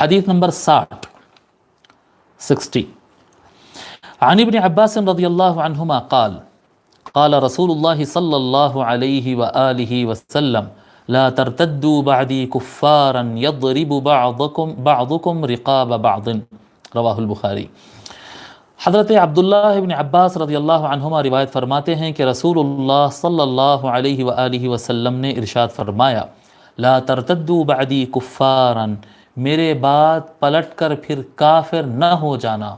حدیث نمبر 60 عن ابن عباس رضی اللہ عنہما قال قال رسول اللہ صلی اللہ علیہ وآلہ وسلم لا ترتدوا بعدی کفارا یضرب بعضکم رقاب بعض، رواہ البخاری۔ حضرت عبداللہ ابن عباس رضی اللہ عنہما روایت فرماتے ہیں کہ رسول اللہ صلی اللہ علیہ وآلہ وسلم نے ارشاد فرمایا لا ترتدوا بعدی کفارا، میرے بعد پلٹ کر پھر کافر نہ ہو جانا،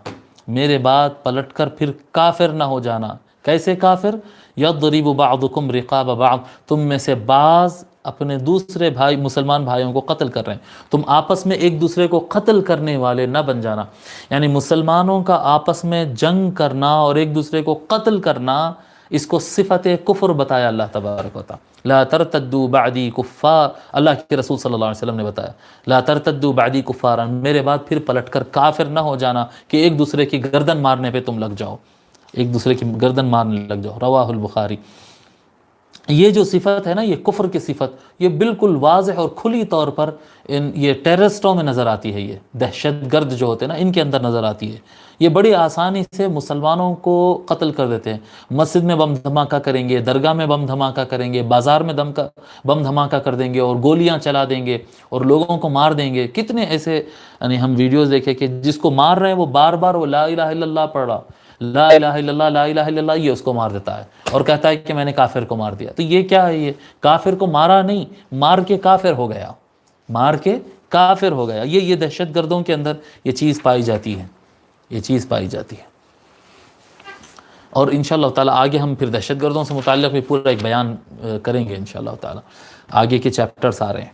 میرے بعد پلٹ کر پھر کافر نہ ہو جانا۔ کیسے کافر؟ یضرب بعضکم رقاب بعض، تم میں سے بعض اپنے دوسرے بھائی مسلمان بھائیوں کو قتل کر رہے ہیں، تم آپس میں ایک دوسرے کو قتل کرنے والے نہ بن جانا۔ یعنی مسلمانوں کا آپس میں جنگ کرنا اور ایک دوسرے کو قتل کرنا، اس کو صفت کفر بتایا اللہ تبارک و تعالی۔ لا ترتدوا بعدی کفار، اللہ کے رسول صلی اللہ علیہ وسلم نے بتایا لا ترتدوا بعدی کفارا، میرے بعد پھر پلٹ کر کافر نہ ہو جانا کہ ایک دوسرے کی گردن مارنے پہ تم لگ جاؤ، ایک دوسرے کی گردن مارنے لگ جاؤ، رواہ البخاری۔ یہ جو صفت ہے نا، یہ کفر کی صفت، یہ بالکل واضح اور کھلی طور پر یہ ٹیررسٹوں میں نظر آتی ہے، یہ دہشت گرد جو ہوتے ہیں نا ان کے اندر نظر آتی ہے۔ یہ بڑی آسانی سے مسلمانوں کو قتل کر دیتے ہیں، مسجد میں بم دھماکہ کریں گے، درگاہ میں بم دھماکہ کریں گے، بازار میں بم دھماکہ کر دیں گے اور گولیاں چلا دیں گے اور لوگوں کو مار دیں گے۔ کتنے ایسے یعنی ہم ویڈیوز دیکھے کہ جس کو مار رہے ہیں وہ بار بار وہ لا الہ الا اللہ پڑھ رہا، لا الہ الا اللہ لا الہ الا اللہ، یہ اس کو مار دیتا ہے اور کہتا ہے کہ میں نے کافر کو مار دیا۔ تو یہ کیا ہے؟ یہ کافر کو مارا نہیں، مار کے کافر ہو گیا، مار کے کافر ہو گیا۔ یہ دہشت گردوں کے اندر یہ چیز پائی جاتی ہے، یہ چیز پائی جاتی ہے۔ اور انشاءاللہ تعالی آگے ہم پھر دہشت گردوں سے متعلق بھی پورا ایک بیان کریں گے انشاءاللہ تعالی، آگے کے چیپٹرز آ رہے ہیں۔